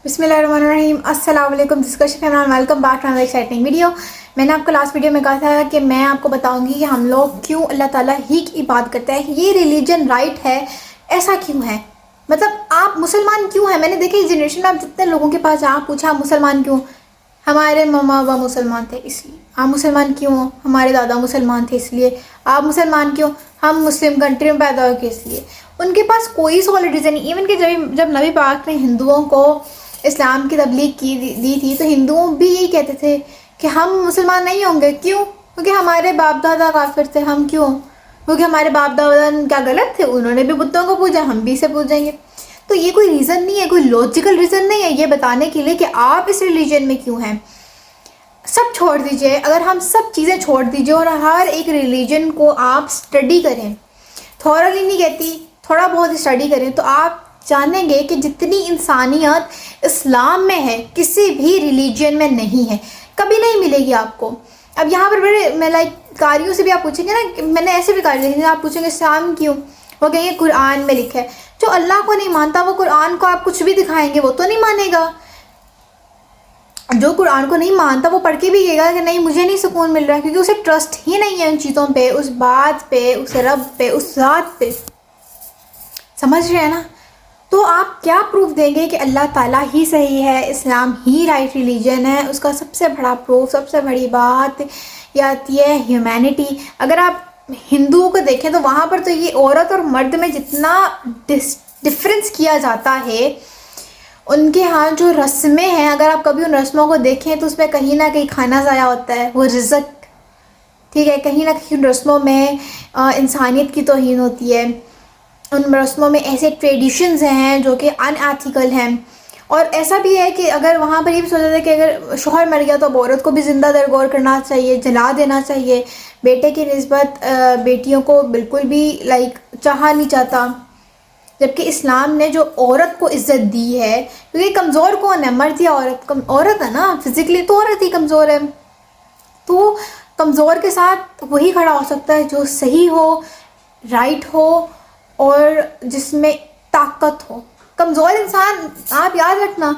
بسم اللہ الرحمن الرحیم. السلام علیکم. Welcome back to another exciting video. میں نے آپ کو لاسٹ ویڈیو میں کہا تھا کہ میں آپ کو بتاؤں گی کہ ہم لوگ کیوں اللہ تعالیٰ ہی کی عبادت کرتے ہیں. یہ ریلیجن رائٹ ہے, ایسا کیوں ہے؟ مطلب آپ مسلمان کیوں ہیں؟ میں نے دیکھا اس جنریشن میں آپ جتنے لوگوں کے پاس آپ پوچھا آپ مسلمان کیوں؟ ہمارے ماما بابا مسلمان تھے اس لیے. آپ مسلمان کیوں ہو؟ ہمارے دادا مسلمان تھے اس لیے. آپ مسلمان کیوں؟ ہم مسلم کنٹری میں پیدا ہوئے اس لیے. ان کے پاس کوئی سالڈ ریزن نہیں. ایون کہ جب نبی پاک نے ہندوؤں کو اسلام کی تبلیغ دی تھی تو ہندوؤں بھی یہی کہتے تھے کہ ہم مسلمان نہیں ہوں گے. کیوں؟ کیونکہ ہمارے باپ دادا کافر تھے. ہم کیوں؟ کیونکہ ہمارے باپ دادا کیا غلط تھے؟ انہوں نے بھی بتوں کو پوجا, ہم بھی اسے پوجیں گے. تو یہ کوئی ریزن نہیں ہے, کوئی لاجیکل ریزن نہیں ہے یہ بتانے کے لیے کہ آپ اس ریلیجن میں کیوں ہیں. سب چھوڑ دیجئے. اگر ہم سب چیزیں چھوڑ دیجئے اور ہر ایک ریلیجن کو آپ سٹڈی کریں, تھورلی نہیں کہتی, تھوڑا بہت اسٹڈی کریں, تو آپ جانیں گے کہ جتنی انسانیت اسلام میں ہے کسی بھی ریلیجن میں نہیں ہے, کبھی نہیں ملے گی آپ کو. اب یہاں پر میں قاریوں سے بھی آپ پوچھیں گے نا, کہ میں نے ایسے بھی قاری دیکھیں گے, آپ پوچھیں گے اسلام کیوں, وہ کہیں گے قرآن میں لکھا ہے. جو اللہ کو نہیں مانتا وہ قرآن کو آپ کچھ بھی دکھائیں گے وہ تو نہیں مانے گا. جو قرآن کو نہیں مانتا وہ پڑھ کے بھی کہے گا کہ نہیں مجھے نہیں سکون مل رہا, کیونکہ اسے ٹرسٹ ہی نہیں ہے ان چیزوں پہ, اس بات پہ, اس رب پہ, اس ذات پہ. سمجھ رہے ہیں نا؟ تو آپ کیا پروف دیں گے کہ اللہ تعالیٰ ہی صحیح ہے, اسلام ہی رائٹ ریلیجن ہے؟ اس کا سب سے بڑا پروف, سب سے بڑی بات یہ آتی ہے ہیومینٹی. اگر آپ ہندوؤں کو دیکھیں تو وہاں پر تو یہ عورت اور مرد میں جتنا ڈفرینس کیا جاتا ہے, ان کے ہاں جو رسمیں ہیں اگر آپ کبھی ان رسموں کو دیکھیں تو اس میں کہیں نہ کہیں کھانا ضائع ہوتا ہے, وہ رزق, ٹھیک ہے, کہیں نہ کہیں ان رسموں میں انسانیت کی توہین ہوتی ہے. ان رسموں میں ایسے ٹریڈیشنز ہیں جو کہ ان ایتھیکل ہیں. اور ایسا بھی ہے کہ اگر وہاں پر یہ بھی سوچا جاتا ہے کہ اگر شوہر مر گیا تو اب عورت کو بھی زندہ درگور کرنا چاہیے, جلا دینا چاہیے. بیٹے کی نسبت بیٹیوں کو بالکل بھی چاہا نہیں چاہتا. جبکہ اسلام نے جو عورت کو عزت دی ہے, کیونکہ کمزور کون ہے, مرد یا عورت؟ عورت ہے نا, فزیکلی تو عورت ہی کمزور ہے. تو کمزور کے ساتھ وہی کھڑا ہو سکتا ہے جو صحیح ہو, رائٹ ہو, اور جس میں طاقت ہو. کمزور انسان, آپ یاد رکھنا,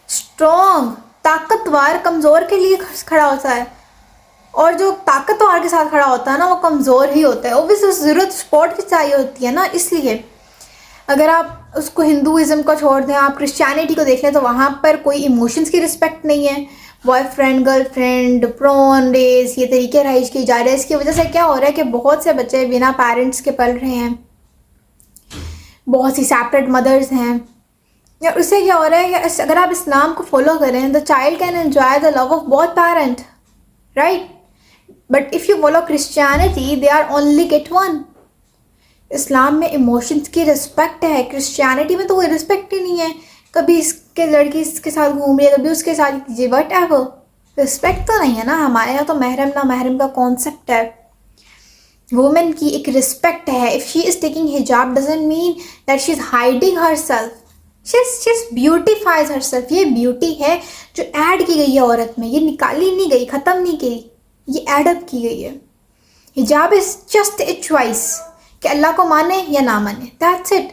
اسٹرانگ, طاقتور کمزور کے لیے کھڑا ہوتا ہے, اور جو طاقتور کے ساتھ کھڑا ہوتا ہے نا وہ کمزور ہی ہوتا ہے. اوبویسلی ضرورت سپورٹ کی چاہیے ہوتی ہے نا. اس لیے اگر آپ اس کو ہندوازم کو چھوڑ دیں, آپ کرسچینٹی کو دیکھ لیں تو وہاں پر کوئی ایموشنز کی رسپیکٹ نہیں ہے. بوائے فرینڈ, گرل فرینڈ, پرون ریز, یہ طریقے رہائش کی جا رہے ہیں. اس کی وجہ سے کیا ہو رہا ہے کہ بہت سے بچے بنا پیرنٹس کے پل رہے ہیں, بہت سی سیپریٹ مدرز ہیں. یا اس سے کیا ہو رہا ہے کہ اگر آپ اسلام کو فالو کریں, the child can enjoy the love of both parent, right? But if you follow Christianity, they are only get one. اسلام میں ایموشنز کی رسپیکٹ ہے, کرسچینٹی میں تو کوئی رسپیکٹ ہی نہیں ہے. کبھی اس کے لڑکی اس کے ساتھ گھوم رہی ہے, کبھی اس کے ساتھ کیجیے, وٹ ایور. رسپیکٹ تو نہیں ہے نا. ہمارے یہاں تو محرم نہ محرم کا کانسیپٹ ہے. وومن کی ایک رسپیکٹ ہے. if she is taking hijab doesn't mean that she is hiding herself. she beautifies herself. یہ بیوٹی ہے جو ایڈ کی گئی ہے عورت میں, یہ نکالی نہیں گئی, ختم نہیں کی, یہ ایڈ اپ کی گئی ہے. حجاب is just a choice کہ اللہ کو مانے یا نہ مانے, that's it.